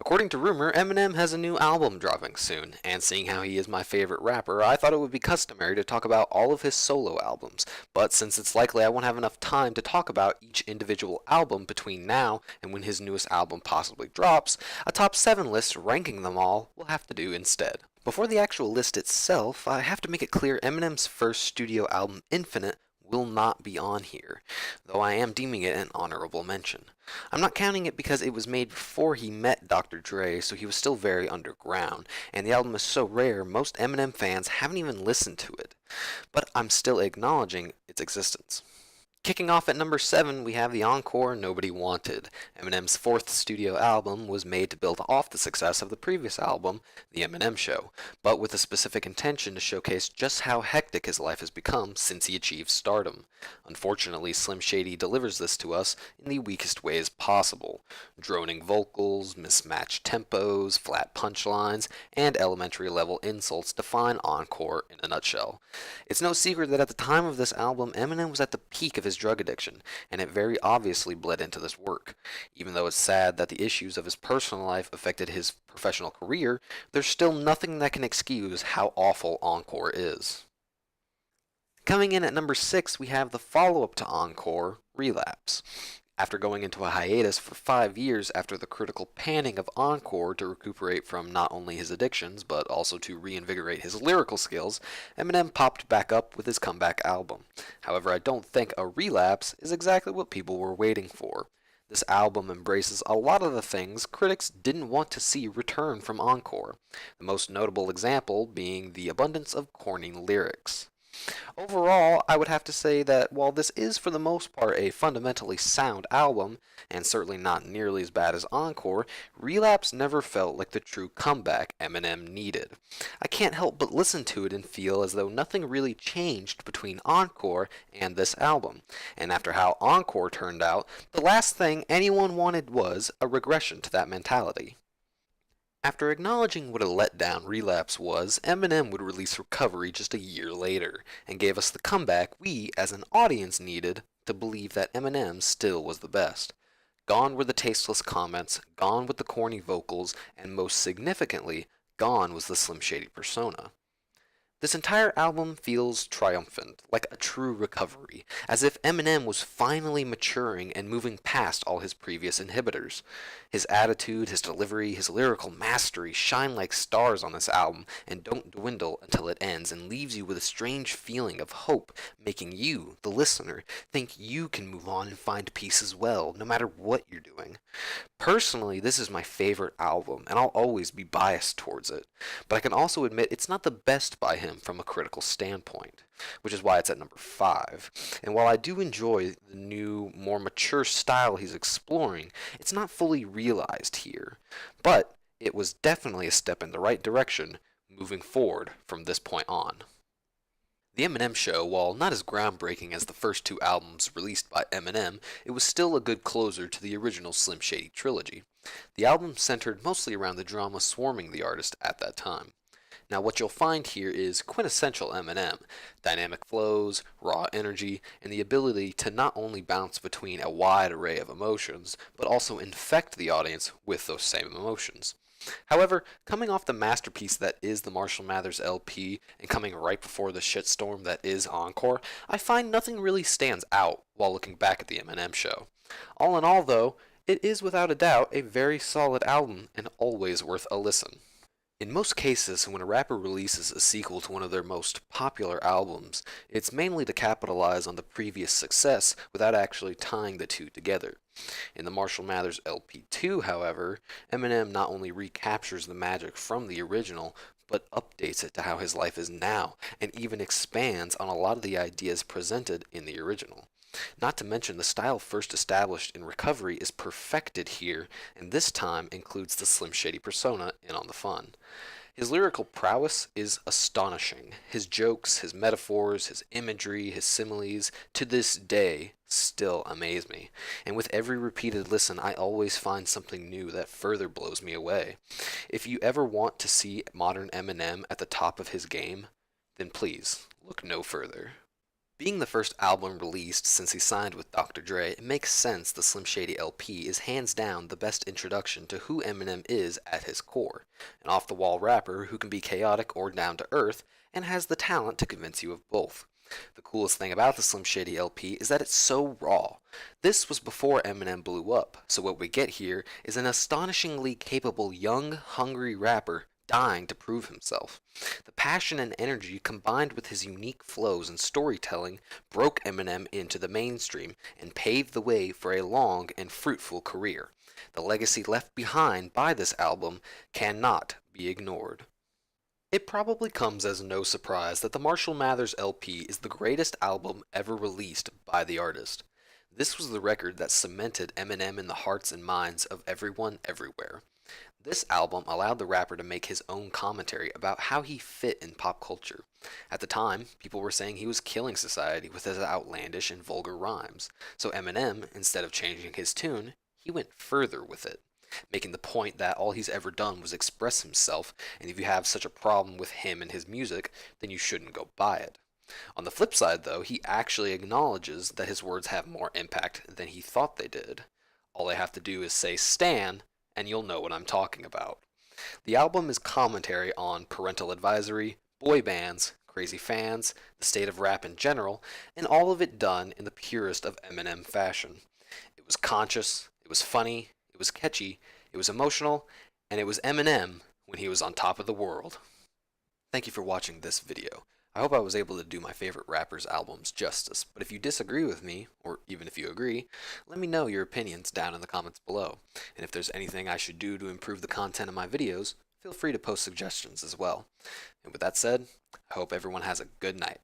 According to rumor, Eminem has a new album dropping soon, and seeing how he is my favorite rapper, I thought it would be customary to talk about all of his solo albums. But since it's likely I won't have enough time to talk about each individual album between now and when his newest album possibly drops, a top 7 list ranking them all will have to do instead. Before the actual list itself, I have to make it clear Eminem's first studio album, Infinite, will not be on here, though I am deeming it an honorable mention. I'm not counting it because it was made before he met Dr. Dre, so he was still very underground, and the album is so rare most Eminem fans haven't even listened to it. But I'm still acknowledging its existence. Kicking off at number 7, we have the Encore Nobody Wanted. Eminem's fourth studio album was made to build off the success of the previous album, The Eminem Show, but with a specific intention to showcase just how hectic his life has become since he achieved stardom. Unfortunately, Slim Shady delivers this to us in the weakest ways possible. Droning vocals, mismatched tempos, flat punchlines, and elementary level insults define Encore in a nutshell. It's no secret that at the time of this album, Eminem was at the peak of his drug addiction, and it very obviously bled into this work. Even though it's sad that the issues of his personal life affected his professional career, there's still nothing that can excuse how awful Encore is. Coming in at number 6, we have the follow-up to Encore, Relapse. After going into a hiatus for 5 years after the critical panning of Encore to recuperate from not only his addictions, but also to reinvigorate his lyrical skills, Eminem popped back up with his comeback album. However, I don't think a relapse is exactly what people were waiting for. This album embraces a lot of the things critics didn't want to see return from Encore, the most notable example being the abundance of corny lyrics. Overall, I would have to say that while this is for the most part a fundamentally sound album, and certainly not nearly as bad as Encore, Relapse never felt like the true comeback Eminem needed. I can't help but listen to it and feel as though nothing really changed between Encore and this album, and after how Encore turned out, the last thing anyone wanted was a regression to that mentality. After acknowledging what a letdown Relapse was, Eminem would release Recovery just a year later, and gave us the comeback we, as an audience, needed to believe that Eminem still was the best. Gone were the tasteless comments, gone with the corny vocals, and most significantly, gone was the Slim Shady persona. This entire album feels triumphant, like a true recovery, as if Eminem was finally maturing and moving past all his previous inhibitors. His attitude, his delivery, his lyrical mastery shine like stars on this album and don't dwindle until it ends and leaves you with a strange feeling of hope, making you, the listener, think you can move on and find peace as well, no matter what you're doing. Personally, this is my favorite album, and I'll always be biased towards it, but I can also admit it's not the best by him from a critical standpoint, which is why it's at number 5. And while I do enjoy the new, more mature style he's exploring, it's not fully realized here. But it was definitely a step in the right direction moving forward from this point on. The Eminem Show, while not as groundbreaking as the first 2 albums released by Eminem, it was still a good closer to the original Slim Shady trilogy. The album centered mostly around the drama swarming the artist at that time. Now what you'll find here is quintessential Eminem, dynamic flows, raw energy, and the ability to not only bounce between a wide array of emotions, but also infect the audience with those same emotions. However, coming off the masterpiece that is the Marshall Mathers LP and coming right before the shitstorm that is Encore, I find nothing really stands out while looking back at the Eminem Show. All in all though, it is without a doubt a very solid album and always worth a listen. In most cases, when a rapper releases a sequel to one of their most popular albums, it's mainly to capitalize on the previous success without actually tying the two together. In the Marshall Mathers LP2, however, Eminem not only recaptures the magic from the original, but updates it to how his life is now, and even expands on a lot of the ideas presented in the original. Not to mention the style first established in Recovery is perfected here, and this time includes the Slim Shady persona in on the fun. His lyrical prowess is astonishing. His jokes, his metaphors, his imagery, his similes, to this day, still amaze me. And with every repeated listen, I always find something new that further blows me away. If you ever want to see modern Eminem at the top of his game, then please, look no further. Being the first album released since he signed with Dr. Dre, it makes sense the Slim Shady LP is hands down the best introduction to who Eminem is at his core, an off-the-wall rapper who can be chaotic or down to earth, and has the talent to convince you of both. The coolest thing about the Slim Shady LP is that it's so raw. This was before Eminem blew up, so what we get here is an astonishingly capable young, hungry rapper dying to prove himself. The passion and energy combined with his unique flows and storytelling broke Eminem into the mainstream and paved the way for a long and fruitful career. The legacy left behind by this album cannot be ignored. It probably comes as no surprise that the Marshall Mathers LP is the greatest album ever released by the artist. This was the record that cemented Eminem in the hearts and minds of everyone everywhere. This album allowed the rapper to make his own commentary about how he fit in pop culture. At the time, people were saying he was killing society with his outlandish and vulgar rhymes, so Eminem, instead of changing his tune, he went further with it, making the point that all he's ever done was express himself, and if you have such a problem with him and his music, then you shouldn't go buy it. On the flip side, though, he actually acknowledges that his words have more impact than he thought they did. All I have to do is say Stan, and you'll know what I'm talking about. The album is commentary on parental advisory, boy bands, crazy fans, the state of rap in general, and all of it done in the purest of Eminem fashion. It was conscious, it was funny, it was catchy, it was emotional, and it was Eminem when he was on top of the world. Thank you for watching this video. I hope I was able to do my favorite rappers' albums justice, but if you disagree with me, or even if you agree, let me know your opinions down in the comments below. And if there's anything I should do to improve the content of my videos, feel free to post suggestions as well. And with that said, I hope everyone has a good night.